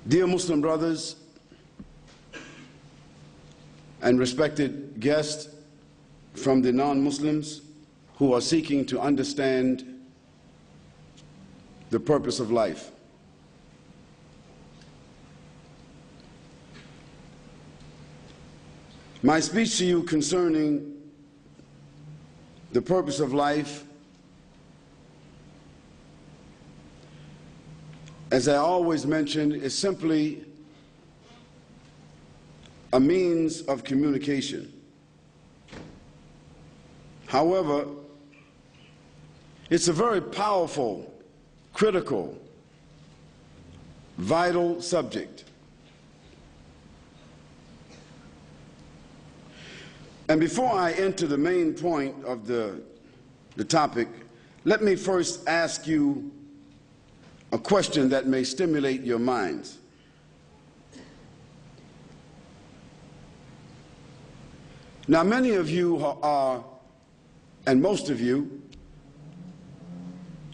Dear Muslim brothers and respected guests from the non-Muslims who are seeking to understand the purpose of life. My speech to you concerning the purpose of life, as I always mention, is simply a means of communication. However, it's a very powerful, critical, vital subject. And before I enter the main point of the topic, let me first ask you a question that may stimulate your minds. Now, many of you are, and most of you,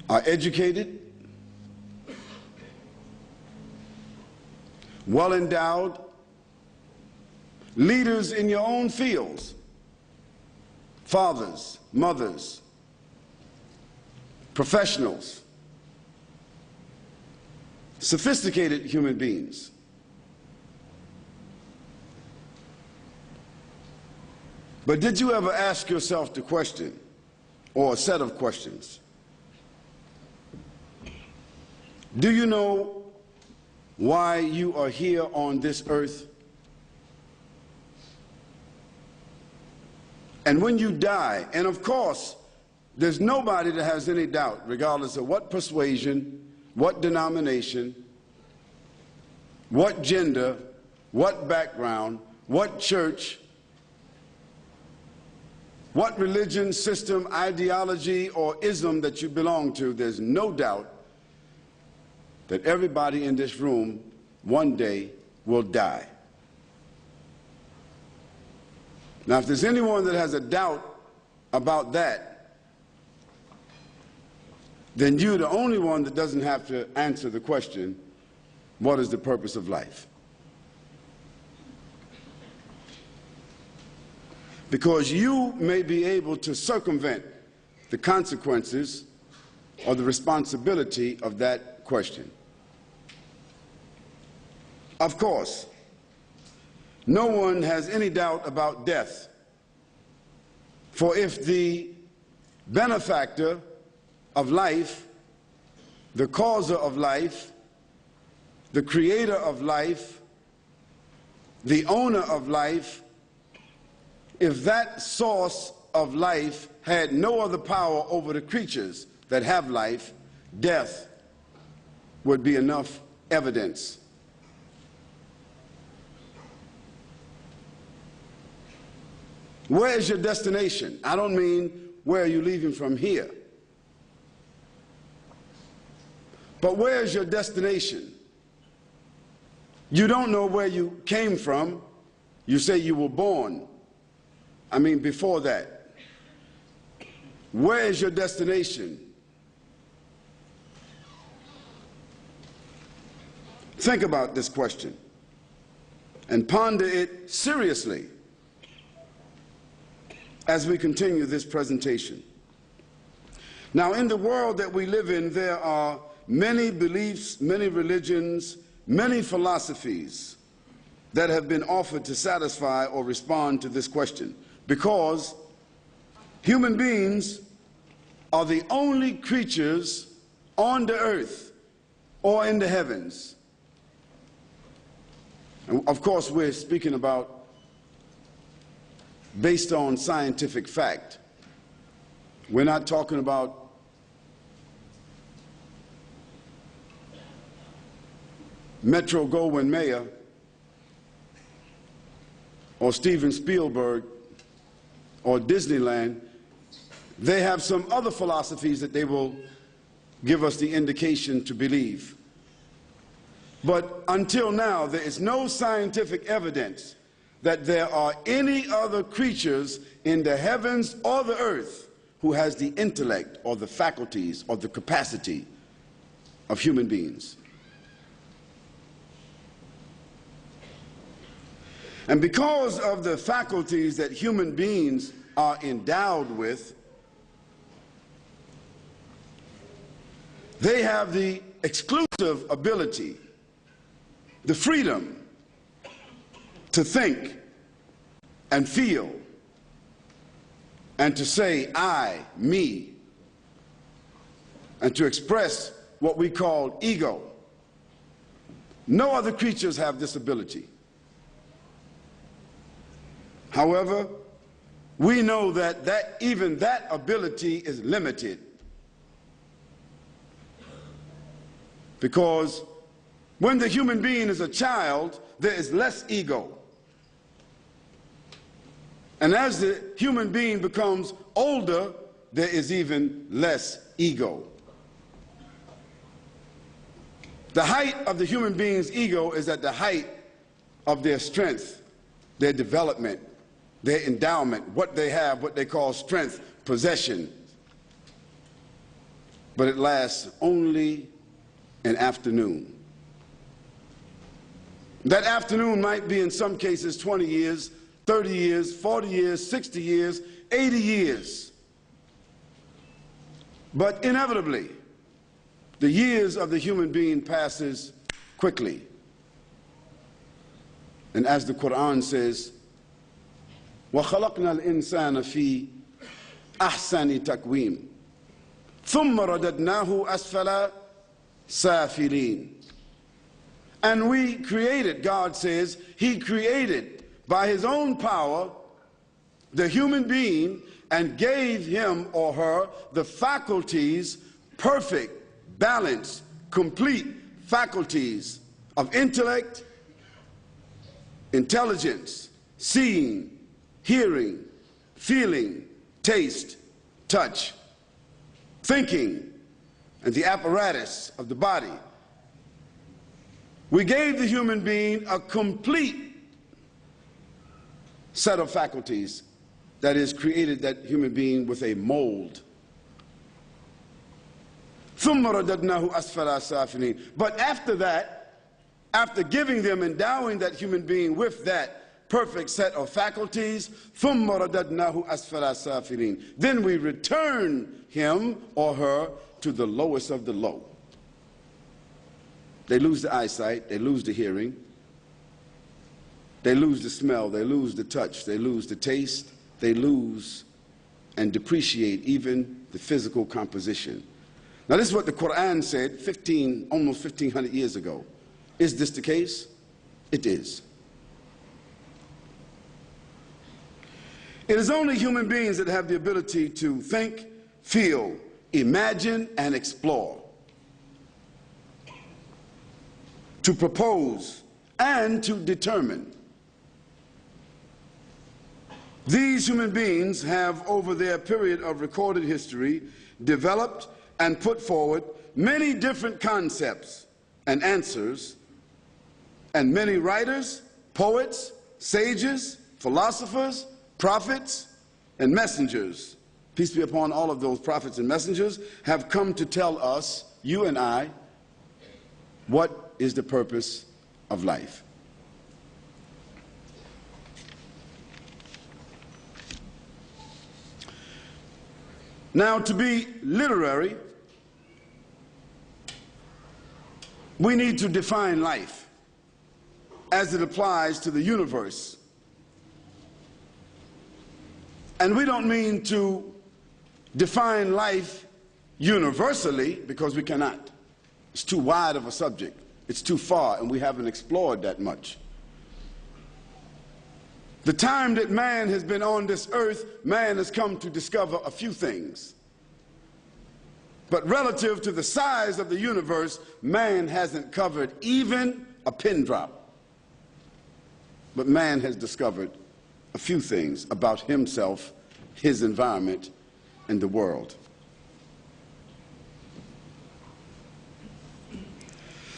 are educated, well endowed, leaders in your own fields, fathers, mothers, professionals, sophisticated human beings. But did you ever ask yourself the question, or a set of questions? Do you know why you are here on this earth? And when you die, and of course, there's nobody that has any doubt, regardless of what persuasion, what denomination, what gender, what background, what church, what religion, system, ideology, or ism that you belong to, there's no doubt that everybody in this room one day will die. Now, if there's anyone that has a doubt about that, then you're the only one that doesn't have to answer the question, what is the purpose of life? Because you may be able to circumvent the consequences or the responsibility of that question. Of course, no one has any doubt about death. For if the benefactor of life, the causer of life, the creator of life, the owner of life, if that source of life had no other power over the creatures that have life, death would be enough evidence. Where is your destination? I don't mean where are you leaving from here, but where is your destination? You don't know where you came from. You say you were born. I mean, before that. Where is your destination? Think about this question and ponder it seriously as we continue this presentation. Now, in the world that we live in, there are many beliefs, many religions, many philosophies that have been offered to satisfy or respond to this question, because human beings are the only creatures on the earth or in the heavens. And of course, we're speaking about based on scientific fact. We're not talking about Metro-Goldwyn-Mayer or Steven Spielberg or Disneyland. They have some other philosophies that they will give us the indication to believe. But until now, there is no scientific evidence that there are any other creatures in the heavens or the earth who has the intellect or the faculties or the capacity of human beings. And because of the faculties that human beings are endowed with, they have the exclusive ability, the freedom to think and feel and to say I, me, and to express what we call ego. No other creatures have this ability. However, we know that even that ability is limited, because when the human being is a child, there is less ego. And as the human being becomes older, there is even less ego. The height of the human being's ego is at the height of their strength, their development, their endowment, what they have, what they call strength, possession. But it lasts only an afternoon. That afternoon might be in some cases 20 years, 30 years, 40 years, 60 years, 80 years. But inevitably, the years of the human being passes quickly. And as the Quran says, وَخَلَقْنَا الْإِنسَانَ فِي أَحْسَنِ تَقْوِيمٍ ثُمَّ رَدَدْنَاهُ أَسْفَلَ سَافِلِينَ. And we created, God says, He created by His own power the human being and gave him or her the faculties, perfect, balanced, complete faculties of intellect, intelligence, seeing, hearing, feeling, taste, touch, thinking, and the apparatus of the body. We gave the human being a complete set of faculties that is created that human being with a mold. ثُمَّ رَدَدْنَاهُ أَسْفَلَ سَافِلِينَ. But after that, after giving them, endowing that human being with that perfect set of faculties, ثُمَّ رَدَدْنَاهُ أَسْفَلَ سَافِلِينَ. Then we return him or her to the lowest of the low. They lose the eyesight, they lose the hearing, they lose the smell, they lose the touch, they lose the taste, they lose and depreciate even the physical composition. Now this is what the Quran said almost 1,500 years ago. Is this the case? It is. It is only human beings that have the ability to think, feel, imagine, and explore, to propose, and to determine. These human beings have, over their period of recorded history, developed and put forward many different concepts and answers, and many writers, poets, sages, philosophers, prophets, and messengers, peace be upon all of those prophets and messengers, have come to tell us, you and I, what is the purpose of life. Now, to be literary, we need to define life as it applies to the universe. And we don't mean to define life universally, because we cannot. It's too wide of a subject. It's too far, and we haven't explored that much. The time that man has been on this earth, man has come to discover a few things. But relative to the size of the universe, man hasn't covered even a pin drop. But man has discovered a few things about himself, his environment, and the world.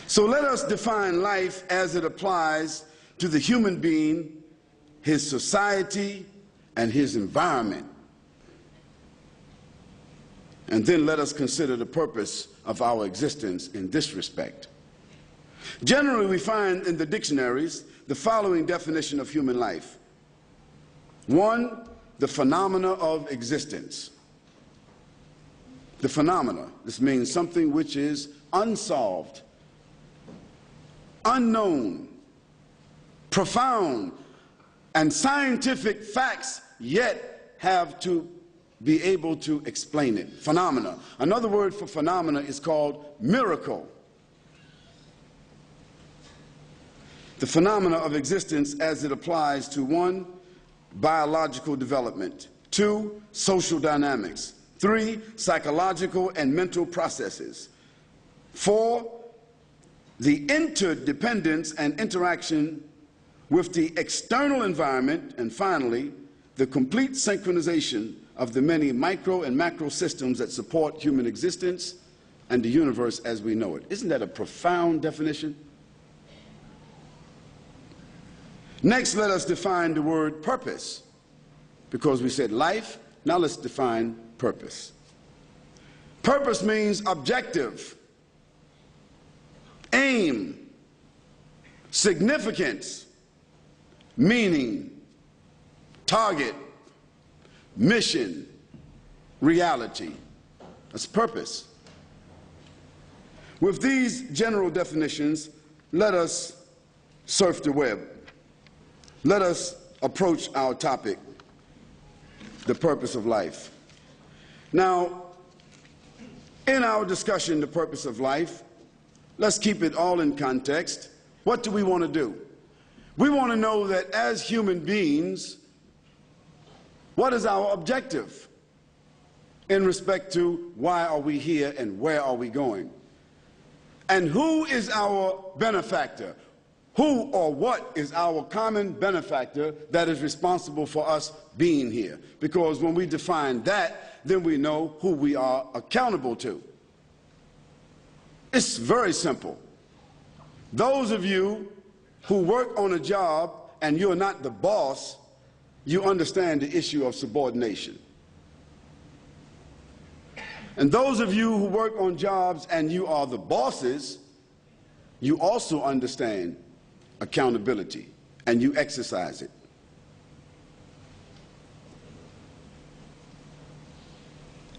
So let us define life as it applies to the human being, his society, and his environment. And then let us consider the purpose of our existence in this respect. Generally, we find in the dictionaries the following definition of human life. 1, the phenomena of existence. The phenomena. This means something which is unsolved, unknown, profound, and scientific facts yet have to be able to explain it. Phenomena. Another word for phenomena is called miracle. The phenomena of existence as it applies to 1, biological development, 2, social dynamics, 3, psychological and mental processes, 4, the interdependence and interaction with the external environment, and finally, the complete synchronization of the many micro and macro systems that support human existence and the universe as we know it. Isn't that a profound definition? Next, let us define the word purpose, because we said life. Now let's define purpose. Purpose means objective, aim, significance, meaning, target, mission, reality. That's purpose. With these general definitions, let us surf the web. Let us approach our topic, the purpose of life. Now, in our discussion, the purpose of life, let's keep it all in context. What do we want to do? We want to know that as human beings, what is our objective in respect to why are we here and where are we going? And who is our benefactor? Who or what is our common benefactor that is responsible for us being here? Because when we define that, then we know who we are accountable to. It's very simple. Those of you who work on a job and you're not the boss, you understand the issue of subordination. And those of you who work on jobs and you are the bosses, you also understand accountability, and you exercise it.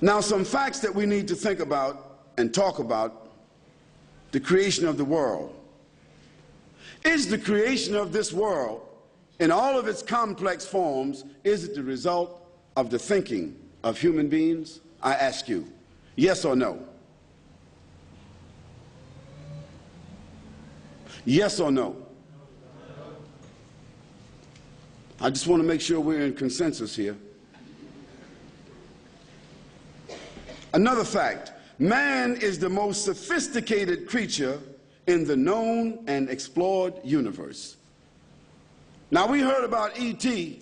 Now, some facts that we need to think about and talk about: the creation of the world. Is the creation of this world, in all of its complex forms, is it the result of the thinking of human beings? I ask you, yes or no? Yes or no? I just want to make sure we're in consensus here. Another fact: man is the most sophisticated creature in the known and explored universe. Now, we heard about E.T.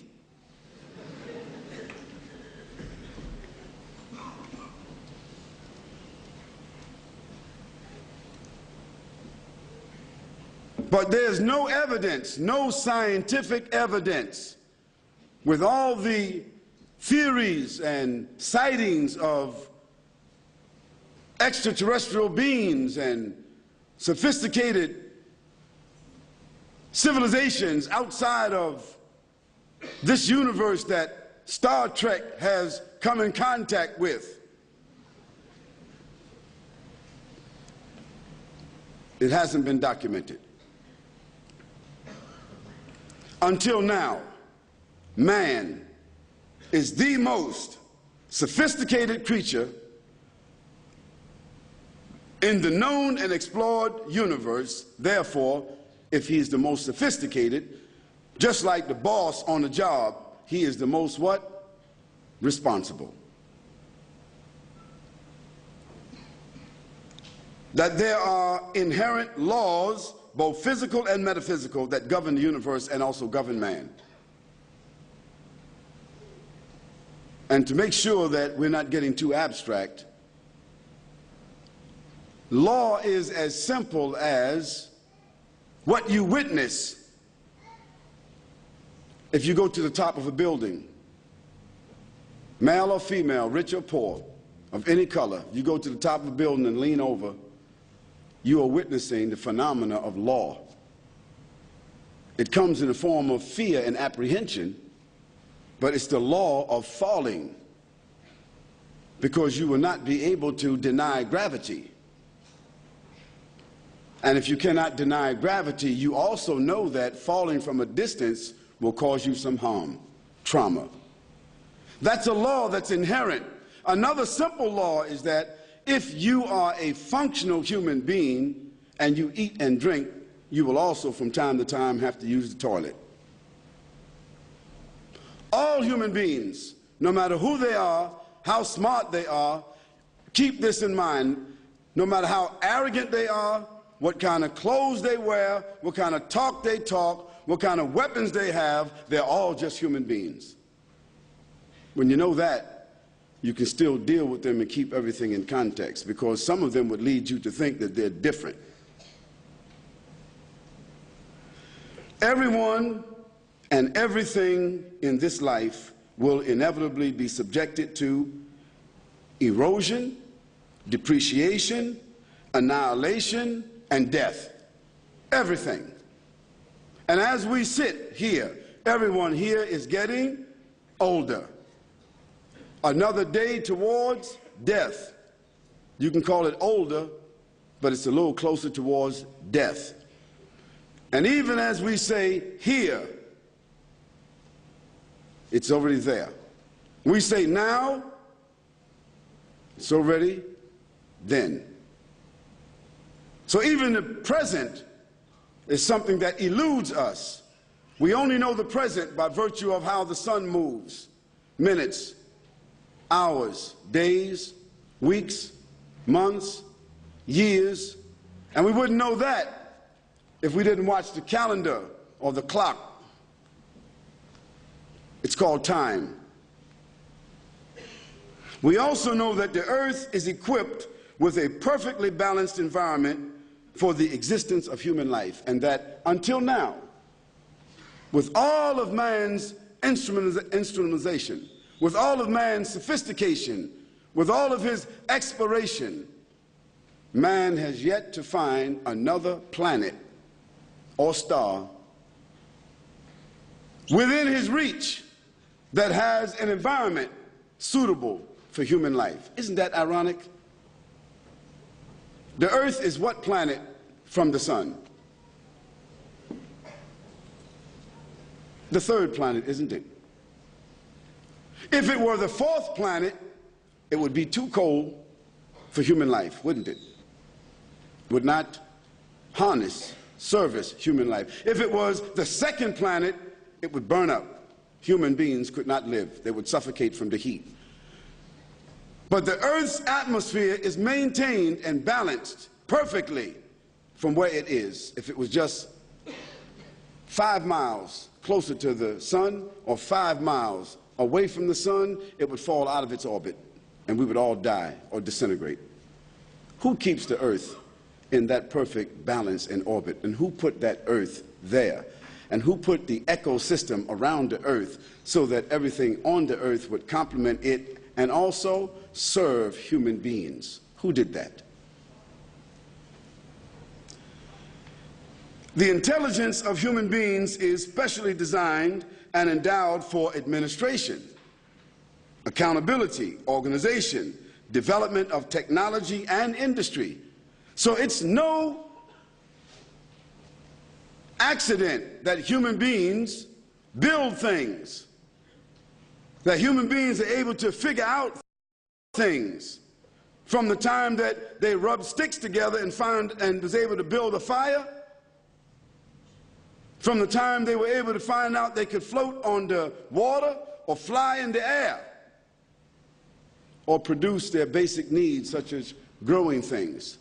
But there's no evidence, no scientific evidence, with all the theories and sightings of extraterrestrial beings and sophisticated civilizations outside of this universe that Star Trek has come in contact with. It hasn't been documented. Until now, man is the most sophisticated creature in the known and explored universe. Therefore, if he's the most sophisticated, just like the boss on the job, he is the most what? Responsible. That there are inherent laws, both physical and metaphysical, that govern the universe and also govern man. And to make sure that we're not getting too abstract, law is as simple as what you witness if you go to the top of a building, male or female, rich or poor, of any color. You go to the top of a building and lean over, you are witnessing the phenomena of law. It comes in the form of fear and apprehension, but it's the law of falling, because you will not be able to deny gravity. And if you cannot deny gravity, you also know that falling from a distance will cause you some harm, trauma. That's a law that's inherent. Another simple law is that if you are a functional human being and you eat and drink, you will also from time to time have to use the toilet. All human beings, no matter who they are, how smart they are, keep this in mind. No matter how arrogant they are, what kind of clothes they wear, what kind of talk they talk, what kind of weapons they have, they're all just human beings. When you know that, you can still deal with them and keep everything in context, because some of them would lead you to think that they're different. Everyone and everything in this life will inevitably be subjected to erosion, depreciation, annihilation, and death. Everything. And as we sit here, everyone here is getting older. Another day towards death. You can call it older, but it's a little closer towards death. And even as we say here, it's already there. We say now, it's already then. So even the present is something that eludes us. We only know the present by virtue of how the sun moves. Minutes, hours, days, weeks, months, years. And we wouldn't know that if we didn't watch the calendar or the clock. It's called time. We also know that the earth is equipped with a perfectly balanced environment for the existence of human life, and that until now, with all of man's instrumentalization, with all of man's sophistication, with all of his exploration, man has yet to find another planet or star within his reach that has an environment suitable for human life. Isn't that ironic? The earth is what planet from the sun? The third planet, isn't it? If it were the fourth planet, it would be too cold for human life, wouldn't it? Would not service human life. If it was the second planet, it would burn up. Human beings could not live. They would suffocate from the heat. But the Earth's atmosphere is maintained and balanced perfectly from where it is. If it was just 5 miles closer to the sun or 5 miles away from the sun, it would fall out of its orbit and we would all die or disintegrate. Who keeps the Earth in that perfect balance and orbit? And who put that Earth there? And who put the ecosystem around the Earth so that everything on the Earth would complement it and also serve human beings? Who did that? The intelligence of human beings is specially designed and endowed for administration, accountability, organization, development of technology and industry. So it's no accident that human beings build things, that human beings are able to figure out things from the time that they rubbed sticks together and was able to build a fire, from the time they were able to find out they could float on the water or fly in the air or produce their basic needs such as growing things.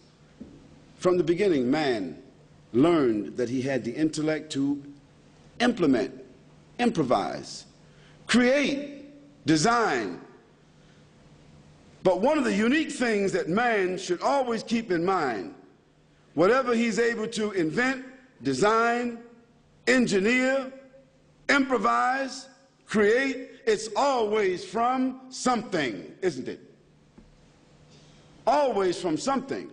From the beginning, man learned that he had the intellect to implement, improvise, create, design. But one of the unique things that man should always keep in mind, whatever he's able to invent, design, engineer, improvise, create, it's always from something, isn't it? Always from something.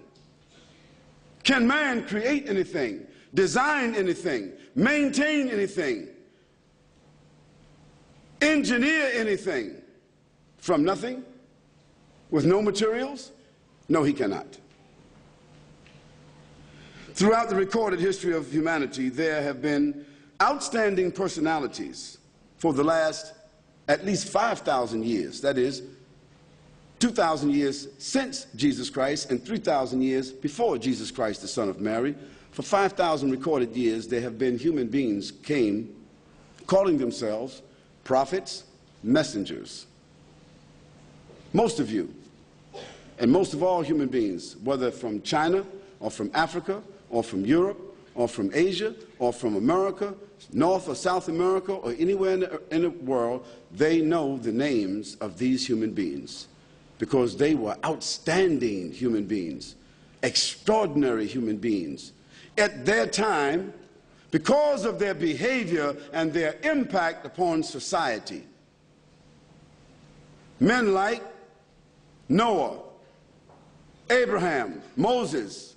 Can man create anything, design anything, maintain anything, engineer anything from nothing, with no materials? No, he cannot. Throughout the recorded history of humanity, there have been outstanding personalities for the last at least 5,000 years. That is, 2,000 years since Jesus Christ and 3,000 years before Jesus Christ, the Son of Mary. For 5,000 recorded years, there have been human beings came calling themselves prophets, messengers. Most of you, and most of all human beings, whether from China or from Africa or from Europe or from Asia or from America, North or South America or anywhere in the world, they know the names of these human beings because they were outstanding human beings, extraordinary human beings. At their time, because of their behavior and their impact upon society, men like Noah, Abraham, Moses,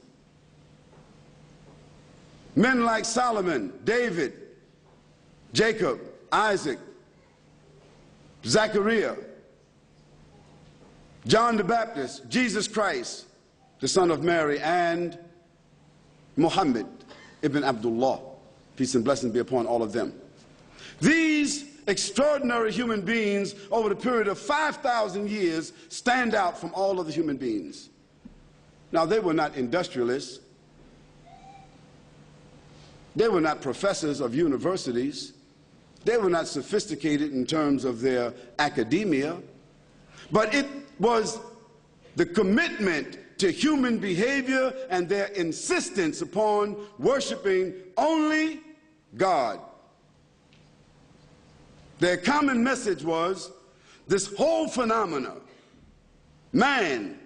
men like Solomon, David, Jacob, Isaac, Zechariah, John the Baptist, Jesus Christ, the Son of Mary, and Muhammad ibn Abdullah. Peace and blessings be upon all of them. These extraordinary human beings over the period of 5,000 years stand out from all other human beings. Now, they were not industrialists. They were not professors of universities. They were not sophisticated in terms of their academia. But it was the commitment to human behavior and their insistence upon worshiping only God. Their common message was this whole phenomena, man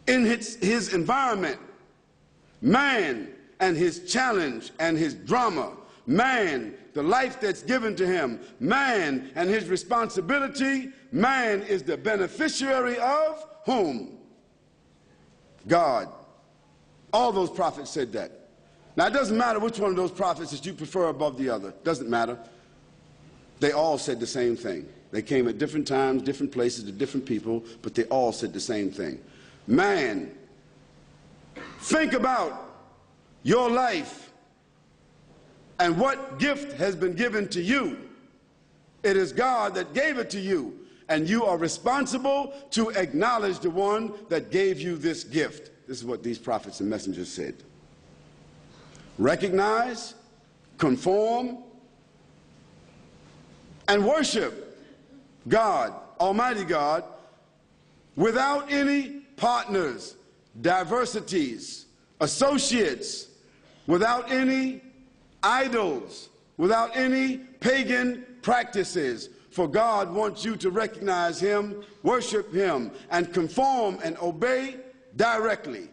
in his environment, man and his challenge and his drama, man, the life that's given to him, man and his responsibility, man is the beneficiary of whom? God. All those prophets said that. Now, it doesn't matter which one of those prophets that you prefer above the other. Doesn't matter. They all said the same thing. They came at different times, different places, to different people, but they all said the same thing. Man, think about your life and what gift has been given to you. It is God that gave it to you, and you are responsible to acknowledge the one that gave you this gift. This is what these prophets and messengers said. Recognize, conform, and worship God, Almighty God, without any partners, diversities, associates, without any idols, without any pagan practices. For God wants you to recognize Him, worship Him, and conform and obey directly.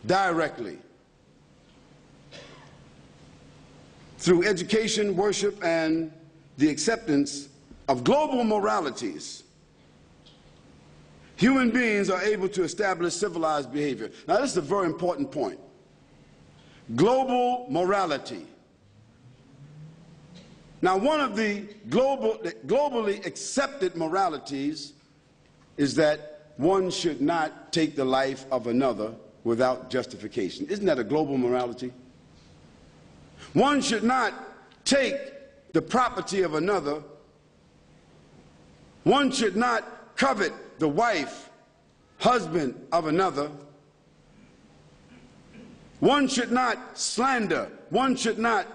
Directly. Through education, worship, and the acceptance of global moralities, human beings are able to establish civilized behavior. Now, this is a very important point. Global morality. Now, one of the globally accepted moralities is that one should not take the life of another without justification. Isn't that a global morality? One should not take the property of another. One should not covet the wife, husband of another. One should not slander. One should not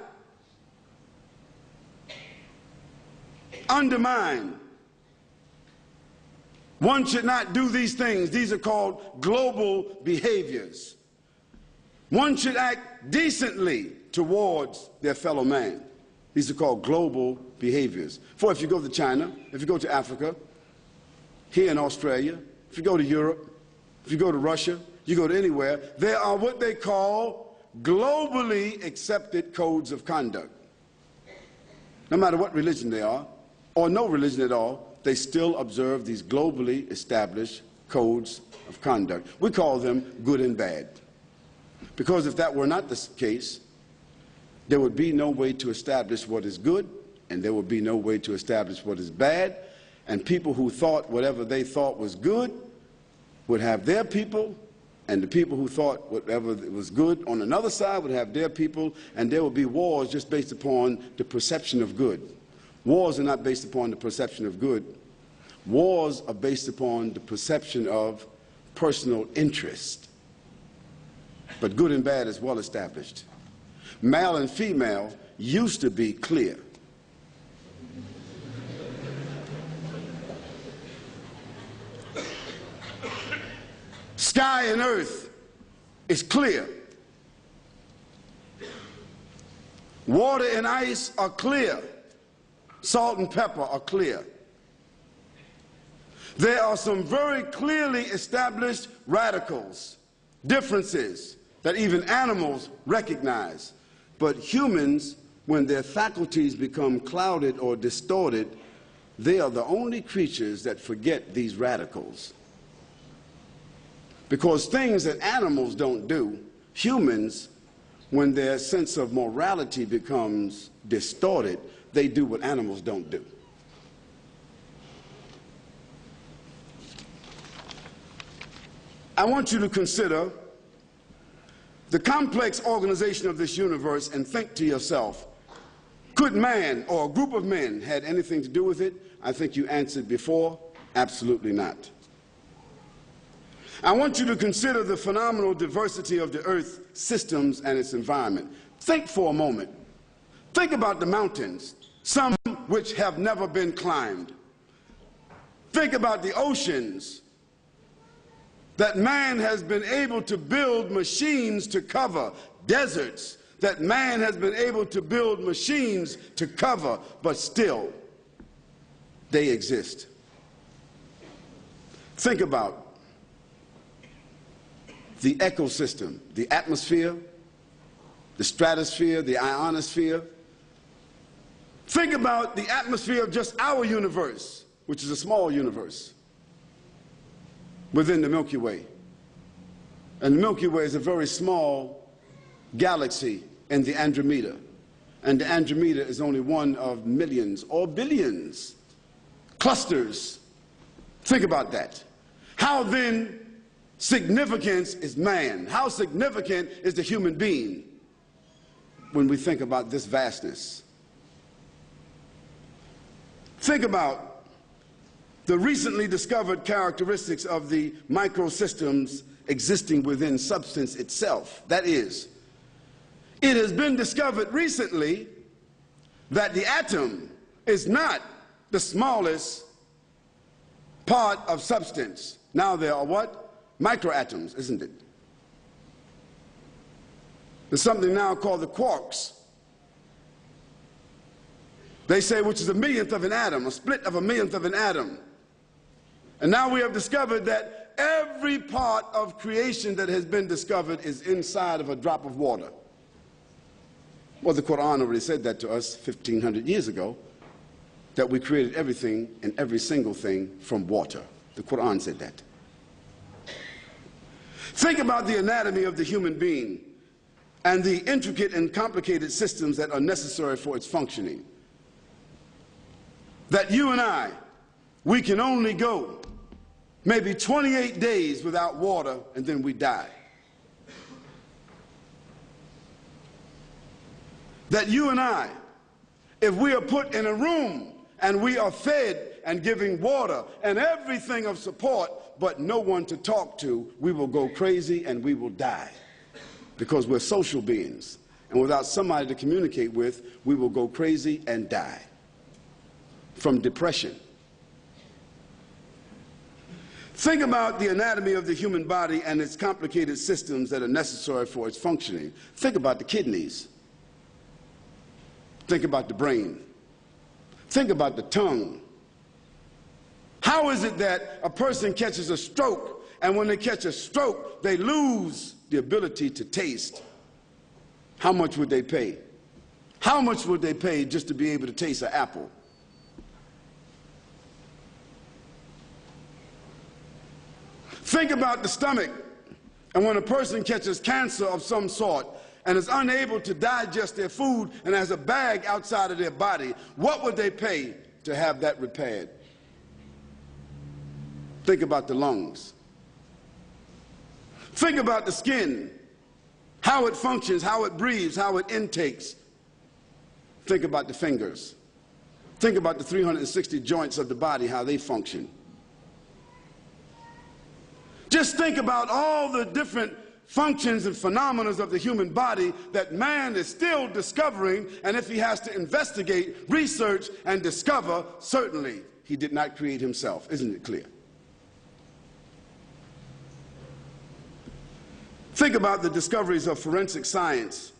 undermine. One should not do these things. These are called global behaviors. One should act decently towards their fellow man. These are called global behaviors. For if you go to China, if you go to Africa, here in Australia, if you go to Europe, if you go to Russia, you go to anywhere, there are what they call globally accepted codes of conduct. No matter what religion they are, or no religion at all, they still observe these globally established codes of conduct. We call them good and bad. Because if that were not the case, there would be no way to establish what is good, and there would be no way to establish what is bad. And people who thought whatever they thought was good would have their people, and the people who thought whatever was good on another side would have their people, and there would be wars just based upon the perception of good. Wars are not based upon the perception of good. Wars are based upon the perception of personal interest. But good and bad is well established. Male and female used to be clear. Sky and earth is clear. Water and ice are clear. Salt and pepper are clear. There are some very clearly established radicals, differences that even animals recognize. But humans, when their faculties become clouded or distorted, they are the only creatures that forget these radicals. Because things that animals don't do, humans, when their sense of morality becomes distorted, they do what animals don't do. I want you to consider the complex organization of this universe and think to yourself, could man or a group of men had anything to do with it? I think you answered before, absolutely not. I want you to consider the phenomenal diversity of the Earth's systems and its environment. Think for a moment. Think about the mountains, some which have never been climbed. Think about the oceans that man has been able to build machines to cover, deserts that man has been able to build machines to cover, but still they exist. Think about the ecosystem, the atmosphere, the stratosphere, the ionosphere. Think about the atmosphere of just our universe, which is a small universe within the Milky Way. And the Milky Way is a very small galaxy in the Andromeda. And the Andromeda is only one of millions or billions clusters. Think about that. How then significant is man? How significant is the human being when we think about this vastness? Think about the recently discovered characteristics of the microsystems existing within substance itself. That is, it has been discovered recently that the atom is not the smallest part of substance. Now there are what? Microatoms, isn't it? There's something now called the quarks. They say which is a millionth of an atom, a split of a millionth of an atom. And now we have discovered that every part of creation that has been discovered is inside of a drop of water. Well, the Quran already said that to us 1,500 years ago, that we created everything and every single thing from water. The Quran said that. Think about the anatomy of the human being and the intricate and complicated systems that are necessary for its functioning. That you and I, we can only go maybe 28 days without water and then we die. That you and I, if we are put in a room and we are fed and giving water and everything of support, but no one to talk to, we will go crazy and we will die. Because we're social beings. And without somebody to communicate with, we will go crazy and die from depression. Think about the anatomy of the human body and its complicated systems that are necessary for its functioning. Think about the kidneys. Think about the brain. Think about the tongue. How is it that a person catches a stroke, and when they catch a stroke, they lose the ability to taste? How much would they pay? How much would they pay just to be able to taste an apple? Think about the stomach. And when a person catches cancer of some sort and is unable to digest their food and has a bag outside of their body, what would they pay to have that repaired? Think about the lungs. Think about the skin, how it functions, how it breathes, how it intakes. Think about the fingers. Think about the 360 joints of the body, how they function. Just think about all the different functions and phenomena of the human body that man is still discovering, and if he has to investigate, research, and discover, certainly he did not create himself. Isn't it clear? Think about the discoveries of forensic science,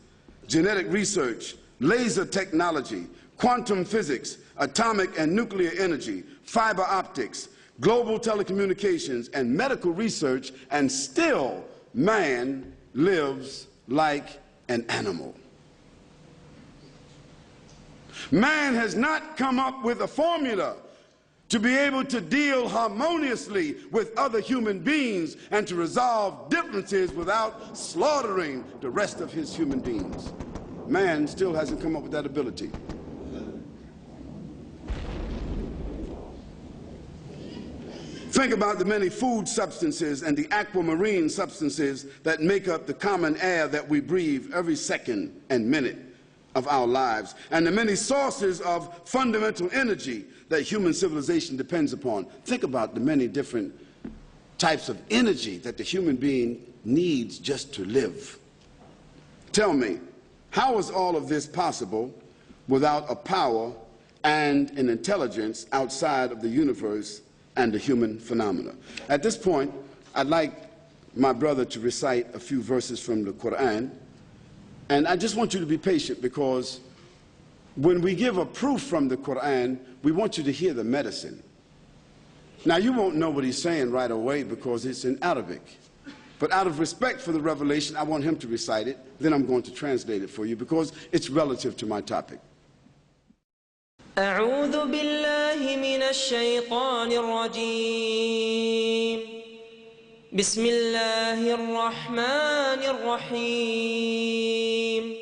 genetic research, laser technology, quantum physics, atomic and nuclear energy, fiber optics, global telecommunications, and medical research, and still man lives like an animal. Man has not come up with a formula to be able to deal harmoniously with other human beings and to resolve differences without slaughtering the rest of his human beings. Man still hasn't come up with that ability. Think about the many food substances and the aquamarine substances that make up the common air that we breathe every second and minute of our lives, and the many sources of fundamental energy that human civilization depends upon. Think about the many different types of energy that the human being needs just to live. Tell me, how is all of this possible without a power and an intelligence outside of the universe and the human phenomena? At this point, I'd like my brother to recite a few verses from the Quran, and I just want you to be patient, because when we give a proof from the Quran, we want you to hear the medicine. Now, you won't know what he's saying right away because it's in Arabic, but out of respect for the revelation, I want him to recite it, then I'm going to translate it for you because it's relative to my topic. أعوذ بالله من الشيطان الرجيم بسم الله الرحمن الرحيم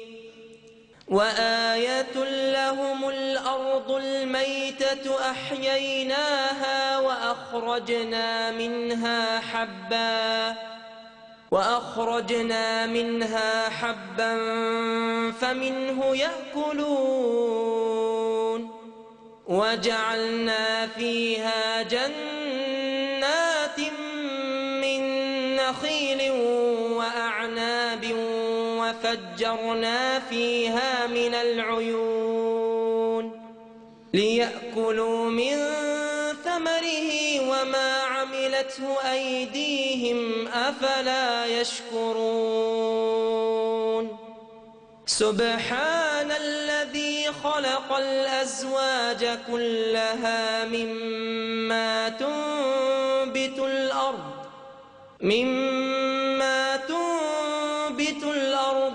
وآية لهم الأرض الميتة أحييناها وأخرجنا منها حبا فمنه يأكلون وجعلنا فيها جنات من نخيل وأعناب وفجرنا فيها من العيون ليأكلوا من ثمره وما عملته أيديهم أفلا يشكرون سبحان الذي خلق الأزواج كلها مما تنبت الأرض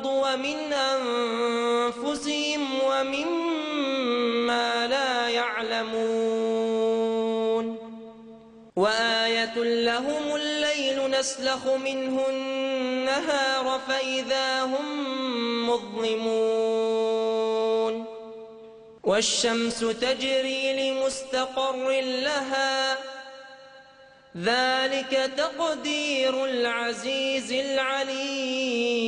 ومن أنفسهم ومما لا يعلمون وآية لهم الليل نسلخ منه النهار فإذا هم مظلمون والشمس تجري لمستقر لها ذلك تقدير العزيز العليم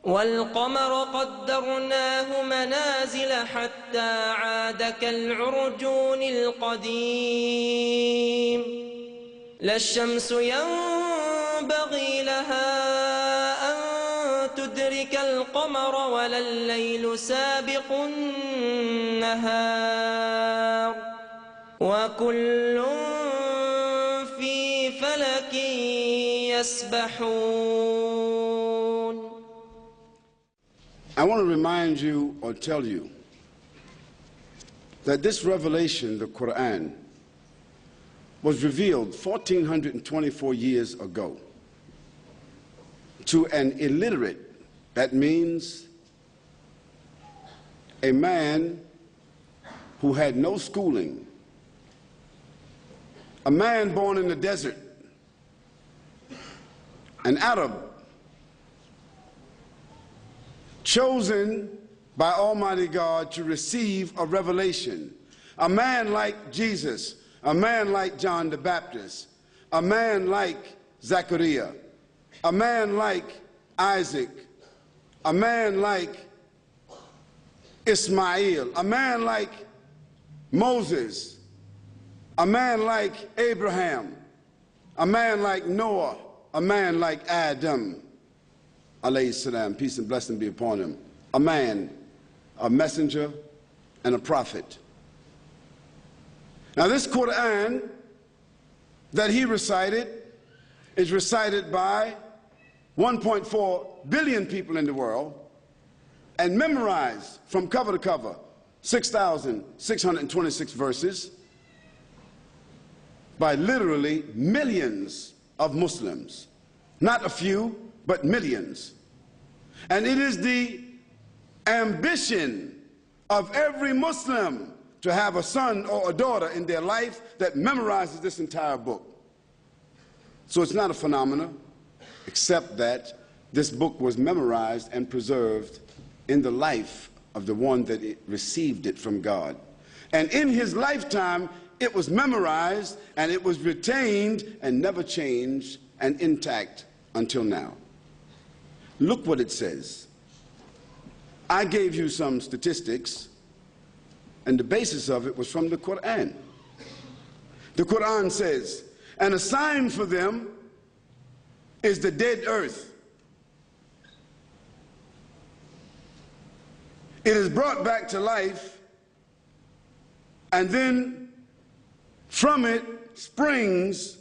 والقمر قدرناه منازل حتى عاد كالعرجون القديم لا الشمس ينبغي لها أن تدرك القمر ولا الليل سابق النهار وكل في فلك يسبحون. I want to remind you or tell you that this revelation, the Quran, was revealed 1424 years ago to an illiterate. That means a man who had no schooling, a man born in the desert, an Arab, chosen by Almighty God to receive a revelation, a man like Jesus, a man like John the Baptist, a man like Zechariah, a man like Isaac, a man like Ismail, a man like Moses, a man like Abraham, a man like Noah, a man like Adam, alayhi salam, peace and blessing be upon him, a man, a messenger, and a prophet. Now this Quran that he recited is recited by 1.4 billion people in the world and memorized from cover to cover, 6,626 verses by literally millions of Muslims. Not a few, but millions. And it is the ambition of every Muslim to have a son or a daughter in their life that memorizes this entire book. So it's not a phenomenon, except that this book was memorized and preserved in the life of the one that received it from God. And in his lifetime, it was memorized and it was retained and never changed and intact until now. Look what it says. I gave you some statistics, and the basis of it was from the Quran. The Quran says, and a sign for them is the dead earth. It is brought back to life, and then from it springs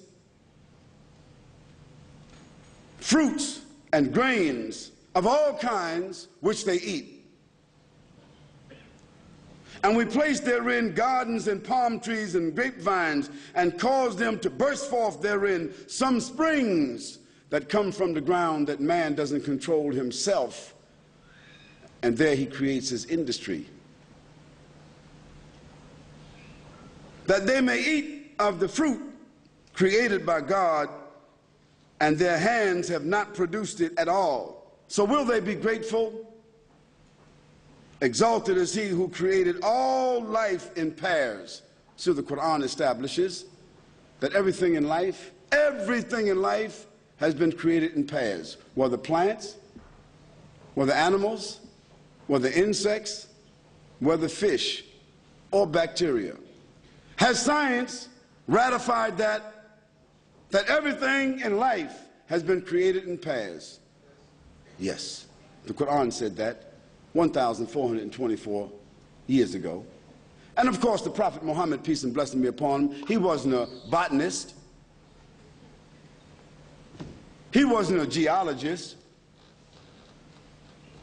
fruits and grains of all kinds which they eat. And we place therein gardens and palm trees and grapevines, and cause them to burst forth therein some springs that come from the ground that man doesn't control himself. And there he creates his industry, that they may eat of the fruit created by God, and their hands have not produced it at all. So will they be grateful? Exalted is he who created all life in pairs. So the Quran establishes that everything in life has been created in pairs, whether plants, whether animals, whether insects, whether fish or bacteria. Has science ratified that everything in life has been created in pairs? Yes, the Quran said that 1,424 years ago. And of course the Prophet Muhammad, peace and blessing be upon him, he wasn't a botanist, he wasn't a geologist,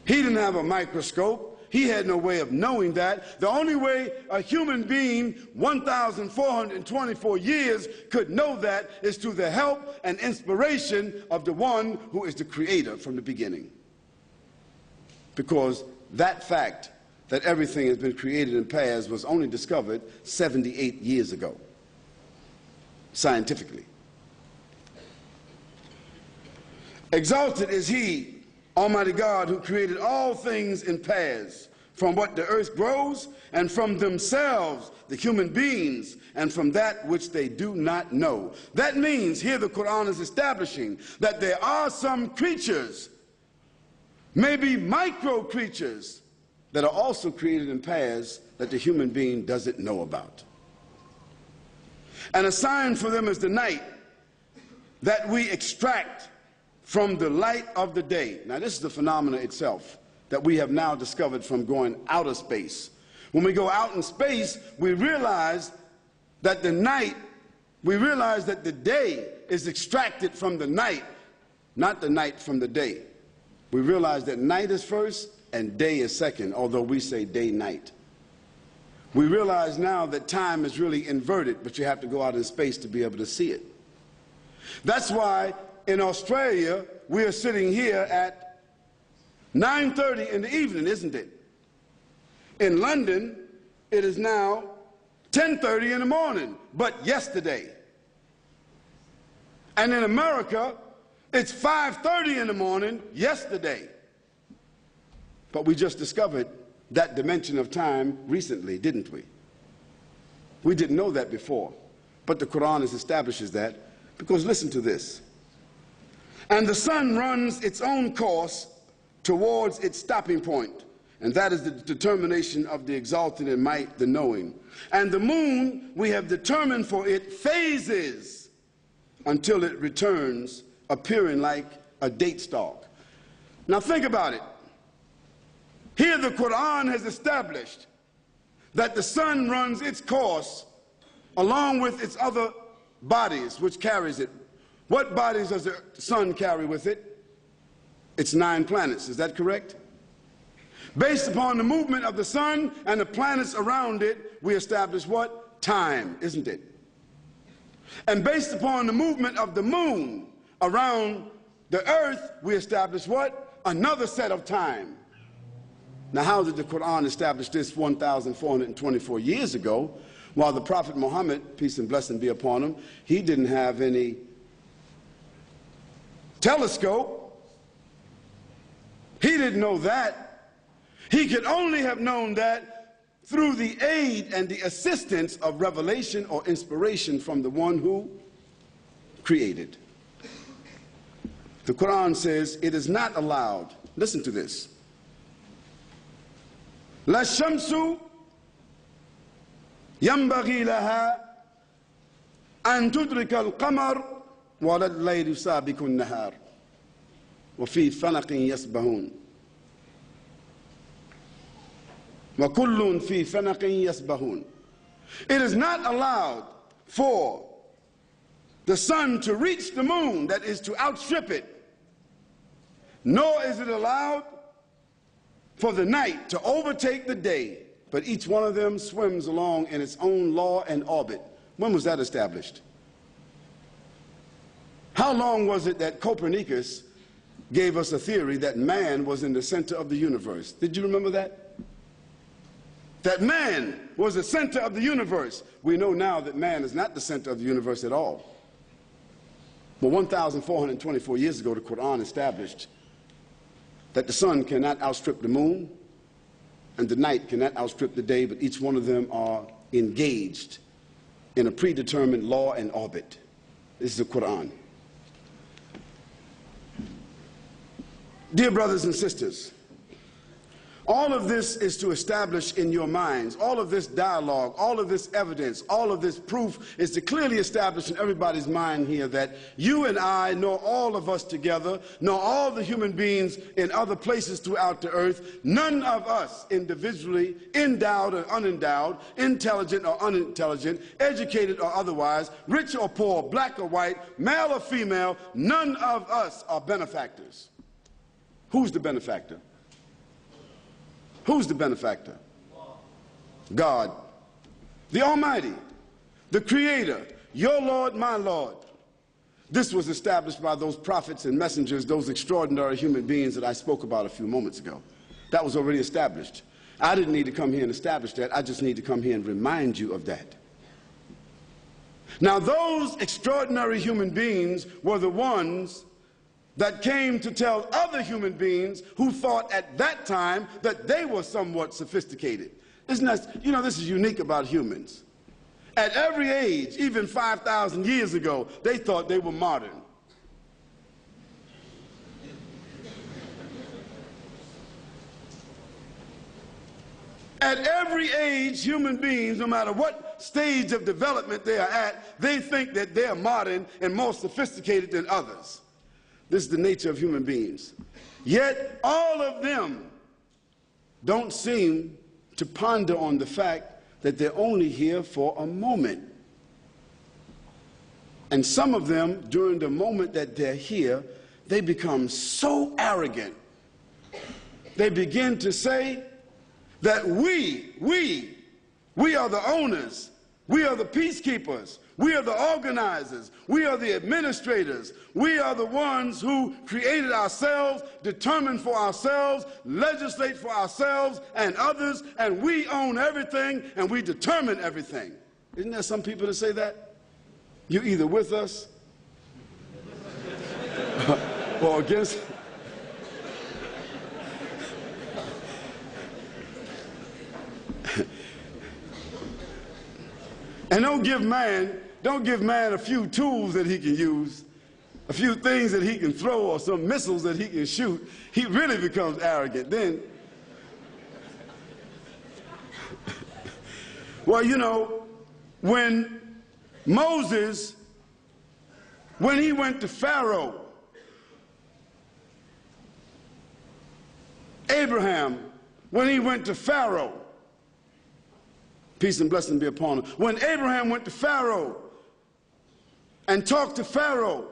he didn't have a microscope, he had no way of knowing that. The only way a human being 1,424 years could know that is through the help and inspiration of the one who is the creator from the beginning. Because that fact that everything has been created in pairs was only discovered 78 years ago, scientifically. Exalted is he, Almighty God, who created all things in pairs, from what the earth grows, and from themselves, the human beings, and from that which they do not know. That means, here the Quran is establishing that there are some creatures, maybe micro creatures, that are also created in pairs that the human being doesn't know about. And a sign for them is the night that we extract from the light of the day. Now this is the phenomena itself that we have now discovered from going outer space. When we go out in space, we realize that the day is extracted from the night, not the night from the day. We realize that night is first and day is second, although we say day-night. We realize now that time is really inverted, but you have to go out in space to be able to see it. That's why in Australia, we are sitting here at 9:30 in the evening, isn't it? In London, it is now 10:30 in the morning. But yesterday, And in America, it's 5:30 in the morning yesterday. But we just discovered that dimension of time recently, didn't we? We didn't know that before. But the Quran establishes that, because listen to this. And the sun runs its own course towards its stopping point, and that is the determination of the exalted in might, the knowing. And the moon we have determined for it phases until it returns, appearing like a date stalk. Now think about it. Here the Quran has established that the sun runs its course along with its other bodies which carries it. What bodies does the sun carry with it? It's 9 planets, is that correct? Based upon the movement of the sun and the planets around it, we establish what? Time, isn't it? And based upon the movement of the moon around the earth, we establish what? Another set of time. Now, how did the Quran establish this 1,424 years ago, while the Prophet Muhammad, peace and blessing be upon him, he didn't have any telescope? He didn't know that. He could only have known that through the aid and the assistance of revelation or inspiration from the one who created. The Quran says it is not allowed, listen to this, لا الشمس ينبغي لها أن تدرك القمر ولا الليل سابق النهار وفي فلك يسبحون وكل في فلك يسبحون. It is not allowed for the sun to reach the moon, that is to outstrip it, nor is it allowed for the night to overtake the day, but each one of them swims along in its own law and orbit. When was that established? How long was it that Copernicus gave us a theory that man was in the center of the universe? Did you remember that? That man was the center of the universe. We know now that man is not the center of the universe at all. But 1,424 years ago, the Quran established that the sun cannot outstrip the moon and the night cannot outstrip the day, but each one of them are engaged in a predetermined law and orbit. This is the Quran. Dear brothers and sisters, all of this is to establish in your minds, all of this dialogue, all of this evidence, all of this proof is to clearly establish in everybody's mind here that you and I, nor all of us together, nor all the human beings in other places throughout the earth, none of us individually, endowed or unendowed, intelligent or unintelligent, educated or otherwise, rich or poor, black or white, male or female, none of us are benefactors. Who's the benefactor? Who's the benefactor? God, the Almighty, the Creator, your Lord, my Lord. This was established by those prophets and messengers, those extraordinary human beings that I spoke about a few moments ago. That was already established. I didn't need to come here and establish that. I just need to come here and remind you of that. Now, those extraordinary human beings were the ones that came to tell other human beings who thought at that time that they were somewhat sophisticated. Isn't that, you know, this is unique about humans. At every age, even 5,000 years ago, they thought they were modern. At every age, human beings, no matter what stage of development they are at, they think that they are modern and more sophisticated than others. This is the nature of human beings. Yet all of them don't seem to ponder on the fact that they're only here for a moment. And some of them, during the moment that they're here, they become so arrogant. They begin to say that we are the owners, we are the peacekeepers, we are the organizers, we are the administrators, we are the ones who created ourselves, determined for ourselves, legislate for ourselves and others, and we own everything and we determine everything. Isn't there some people that say that? You're either with us or against. And don't give man a few tools that he can use, a few things that he can throw, or some missiles that he can shoot. He really becomes arrogant then. Well, you know, when Moses, when he went to Pharaoh, Abraham, when he went to Pharaoh, peace and blessing be upon him. When Abraham went to Pharaoh and talked to Pharaoh,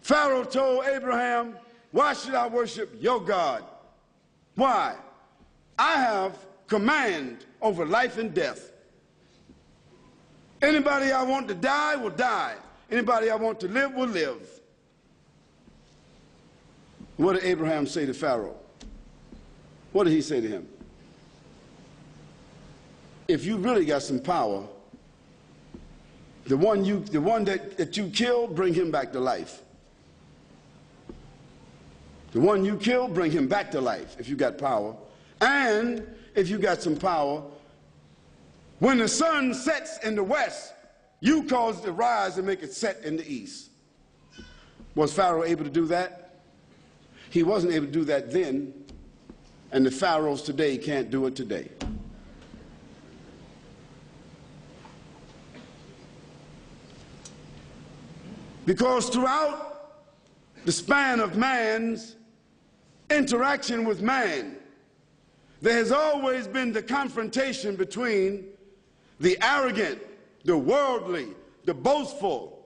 Pharaoh told Abraham, "Why should I worship your God? Why? I have command over life and death. Anybody I want to die will die. Anybody I want to live will live." What did Abraham say to Pharaoh? What did he say to him? If you really got some power, the one that you killed, bring him back to life. The one you killed, bring him back to life if you got power. And if you got some power, when the sun sets in the west, you cause it to rise and make it set in the east. Was Pharaoh able to do that? He wasn't able to do that then, and the pharaohs today can't do it today. Because throughout the span of man's interaction with man, there has always been the confrontation between the arrogant, the worldly, the boastful,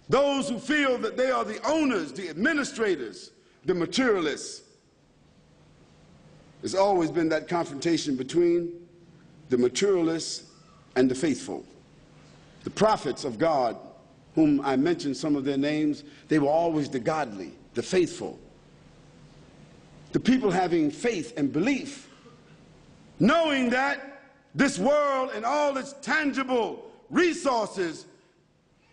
those who feel that they are the owners, the administrators, the materialists. There's always been that confrontation between the materialists and the faithful. The prophets of God, whom I mentioned some of their names, they were always the godly, the faithful. The people having faith and belief, knowing that this world and all its tangible resources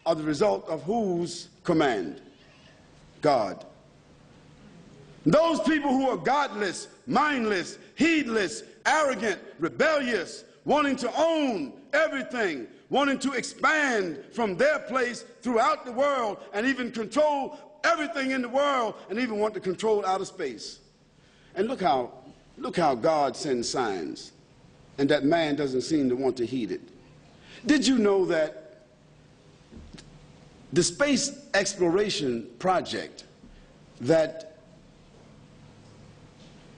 are the result of whose command? God. Those people who are godless, mindless, heedless, arrogant, rebellious, wanting to own everything, wanting to expand from their place throughout the world and even control everything in the world and even want to control outer space. And look how God sends signs, and that man doesn't seem to want to heed it. Did you know that the space exploration project that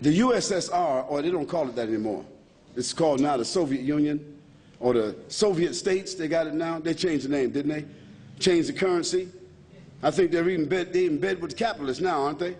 the USSR, or they don't call it that anymore, it's called now the Soviet Union, or the Soviet states, they got it now. They changed the name, didn't they? Changed the currency. I think they're in bed with the capitalists now, aren't they?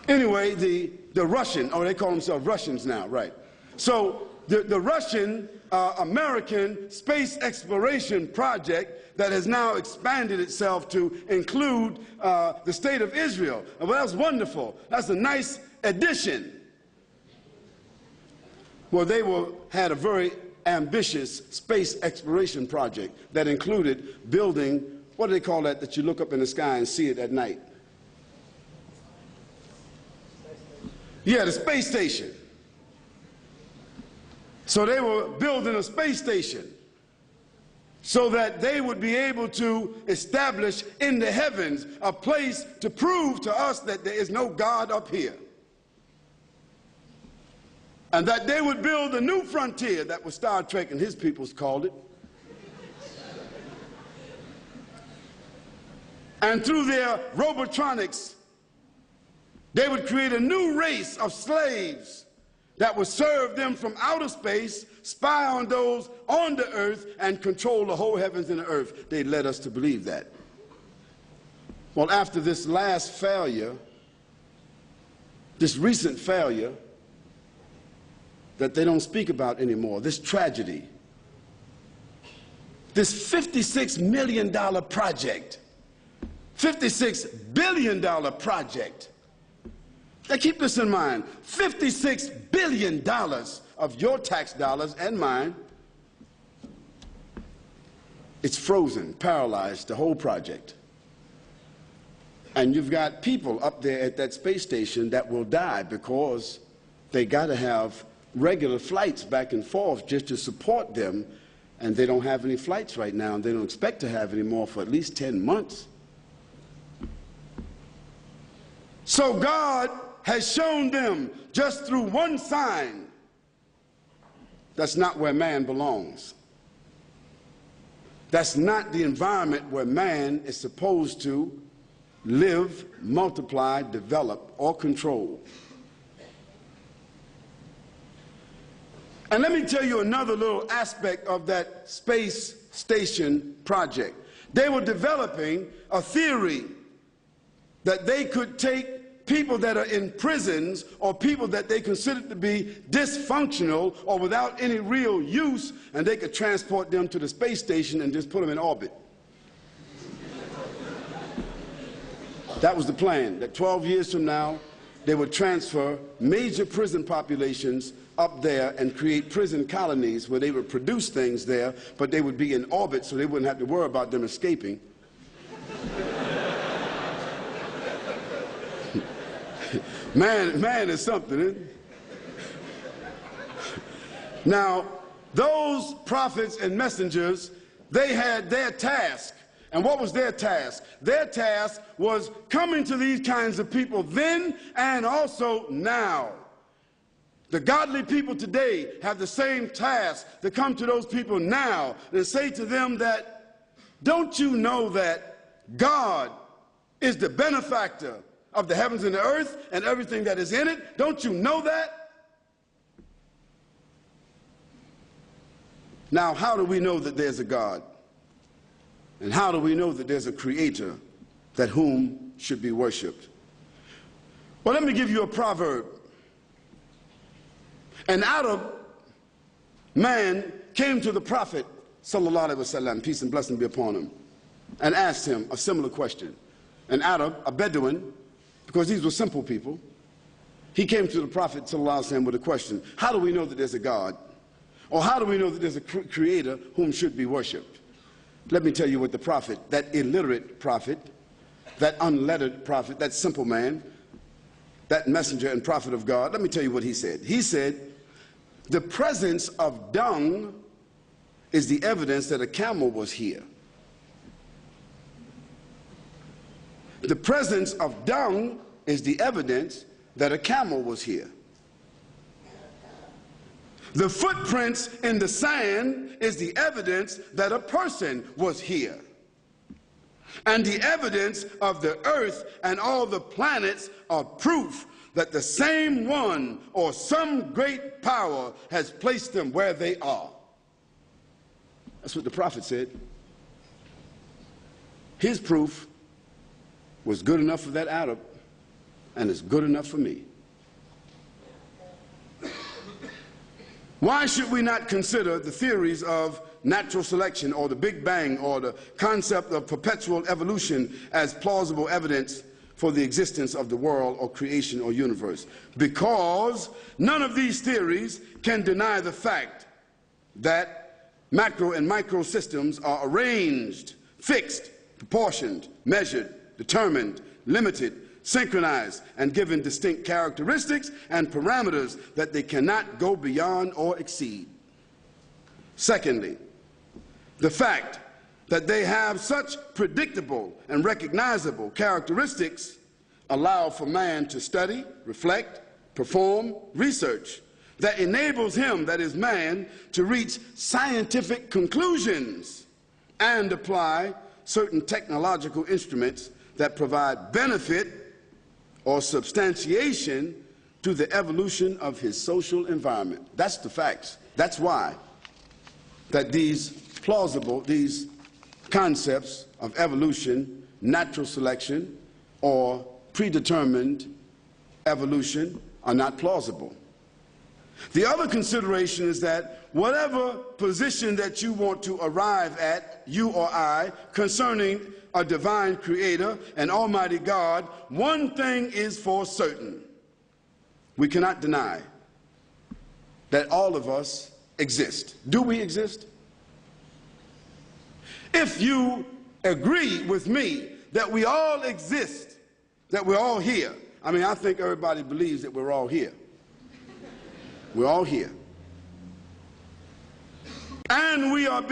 Anyway, the Russian, or they call themselves Russians now, right? So the Russian American space exploration project that has now expanded itself to include the state of Israel. Well, that's wonderful. That's a nice addition. Well, they had a very ambitious space exploration project that included building, what do they call that you look up in the sky and see it at night? Yeah, the space station. So they were building a space station so that they would be able to establish in the heavens a place to prove to us that there is no God up here. And that they would build a new frontier. That was Star Trek and his peoples called it. And through their robotronics, they would create a new race of slaves that would serve them from outer space, spy on those on the earth, and control the whole heavens and the earth. They led us to believe that. Well, after this last failure, this recent failure that they don't speak about anymore, this tragedy, this $56 million project, $56 billion project. Now keep this in mind, $56 billion of your tax dollars and mine It's frozen, paralyzed, the whole project. And you've got people up there at that space station that will die because they got to have regular flights back and forth just to support them, and they don't have any flights right now, and they don't expect to have any more for at least 10 months. So God has shown them just through one sign that's not where man belongs. That's not the environment where man is supposed to live, multiply, develop, or control. And let me tell you another little aspect of that space station project. They were developing a theory that they could take people that are in prisons or people that they considered to be dysfunctional or without any real use, and they could transport them to the space station and just put them in orbit. That was the plan, that 12 years from now, they would transfer major prison populations up there and create prison colonies where they would produce things there, but they would be in orbit so they wouldn't have to worry about them escaping. Man is something, isn't it? Now, those prophets and messengers, they had their task. And what was their task? Their task was coming to these kinds of people then and also now. The godly people today have the same task to come to those people now and say to them that, don't you know that God is the benefactor of the heavens and the earth and everything that is in it? Don't you know that? Now, how do we know that there's a God? And how do we know that there's a creator that whom should be worshiped? Well, let me give you a proverb. An Arab man came to the Prophet, sallallahu alaihi wasallam, peace and blessing be upon him, and asked him a similar question. An Arab, a Bedouin, because these were simple people, he came to the Prophet, sallallahu alaihi wasallam, with a question. How do we know that there's a God? Or how do we know that there's a creator whom should be worshipped? Let me tell you what the prophet, that illiterate prophet, that unlettered prophet, that simple man, that messenger and prophet of God, let me tell you what he said. He said, the presence of dung is the evidence that a camel was here. The presence of dung is the evidence that a camel was here. The footprints in the sand is the evidence that a person was here. And the evidence of the earth and all the planets are proof that the same one or some great power has placed them where they are. That's what the prophet said. His proof was good enough for that Arab, and it's good enough for me. Why should we not consider the theories of natural selection or the Big Bang or the concept of perpetual evolution as plausible evidence for the existence of the world or creation or universe? Because none of these theories can deny the fact that macro and micro systems are arranged, fixed, proportioned, measured, determined, limited, synchronized, and given distinct characteristics and parameters that they cannot go beyond or exceed. Secondly, the fact that they have such predictable and recognizable characteristics allow for man to study, reflect, perform research that enables him, that is man, to reach scientific conclusions and apply certain technological instruments that provide benefit or substantiation to the evolution of his social environment. That's the facts. That's why that these concepts of evolution, natural selection, or predetermined evolution are not plausible. The other consideration is that whatever position that you want to arrive at, you or I, concerning a divine creator, an almighty God, one thing is for certain. We cannot deny that all of us exist. Do we exist? if you agree with me that we all exist, that we're all here. I mean, I think everybody believes that we're all here. We're all here. And we are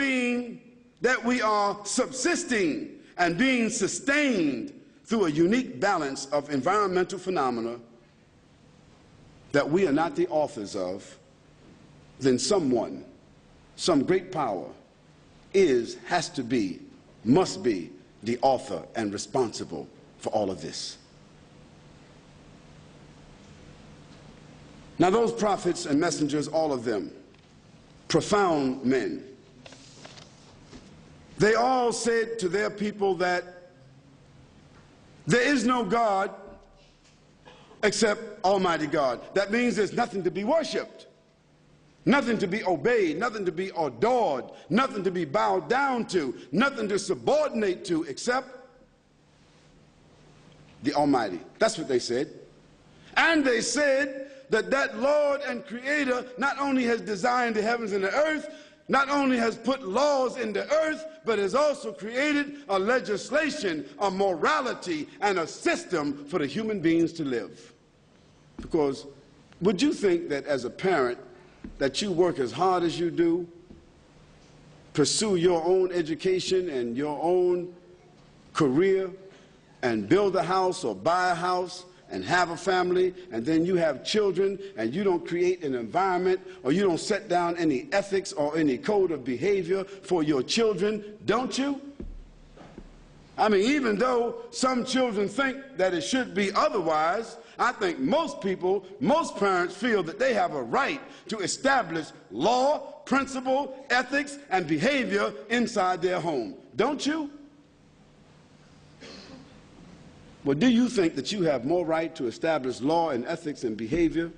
subsisting and being sustained through a unique balance of environmental phenomena that we are not the authors of, then someone, some great power, has to be, must be the author and responsible for all of this. Now, those prophets and messengers, all of them, profound men, they all said to their people that there is no God except Almighty God. That means there's nothing to be worshiped, nothing to be obeyed, nothing to be adored, nothing to be bowed down to, nothing to subordinate to except the Almighty. That's what they said. And they said that Lord and Creator not only has designed the heavens and the earth, not only has put laws in the earth, but has also created a legislation, a morality, and a system for the human beings to live. Because would you think that as a parent that you work as hard as you do, pursue your own education and your own career, and build a house or buy a house and have a family, and then you have children, and you don't create an environment, or you don't set down any ethics or any code of behavior for your children, don't you? I mean, even though some children think that it should be otherwise, I think most people, most parents feel that they have a right to establish law, principle, ethics, and behavior inside their home. Don't you? Well, do you think that you have more right to establish law and ethics and behavior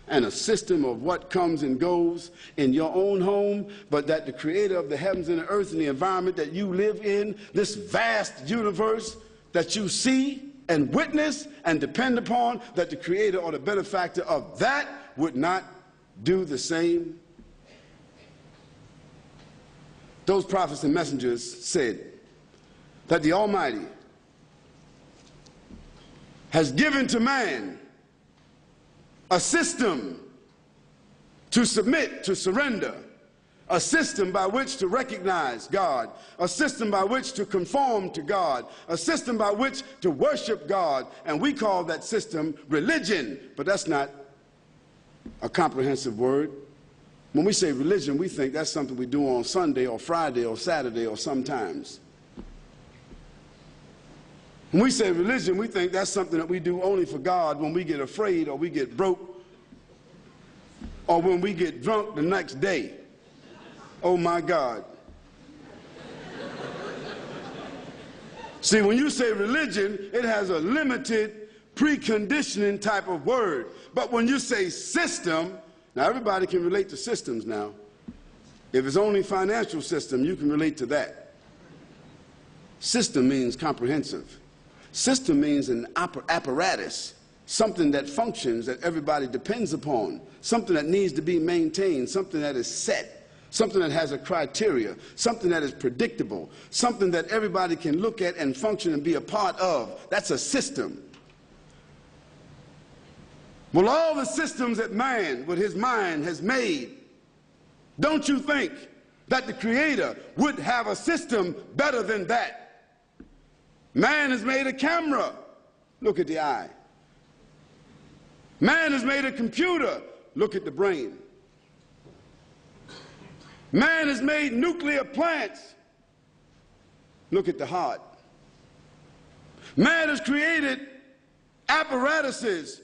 and a system of what comes and goes in your own home, but that the Creator of the heavens and the earth and the environment that you live in, this vast universe that you see and witness and depend upon, that the Creator or the benefactor of that would not do the same? Those prophets and messengers said that the Almighty has given to man a system to submit, to surrender, a system by which to recognize God, a system by which to conform to God, a system by which to worship God, and we call that system religion, but that's not a comprehensive word. When we say religion, we think that's something we do on Sunday or Friday or Saturday or sometimes. When we say religion, we think that's something that we do only for God when we get afraid or we get broke or when we get drunk the next day. Oh my God. See, when you say religion, it has a limited preconditioning type of word. But when you say system, now everybody can relate to systems now. If it's only financial system, you can relate to that. System means comprehensive. System means an apparatus, something that functions, that everybody depends upon, something that needs to be maintained, something that is set, something that has a criteria, something that is predictable, something that everybody can look at and function and be a part of. That's a system. Well, all the systems that man, with his mind, has made, don't you think that the Creator would have a system better than that? Man has made a camera. Look at the eye. Man has made a computer. Look at the brain. Man has made nuclear plants. Look at the heart. Man has created apparatuses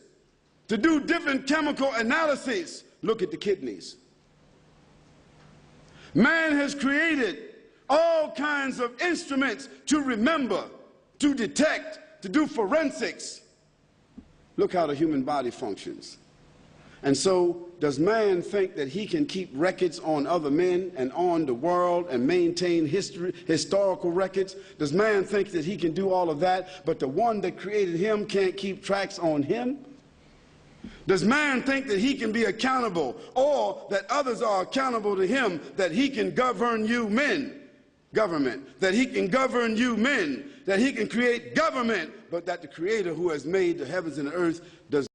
to do different chemical analyses. Look at the kidneys. Man has created all kinds of instruments to remember, to detect, to do forensics. Look how the human body functions. And so, does man think that he can keep records on other men and on the world and maintain historical records? Does man think that he can do all of that, but the one that created him can't keep tracks on him? Does man think that he can be accountable, or that others are accountable to him, that he can govern you men? government, that he can govern you men, that he can create government, but that the Creator who has made the heavens and the earth does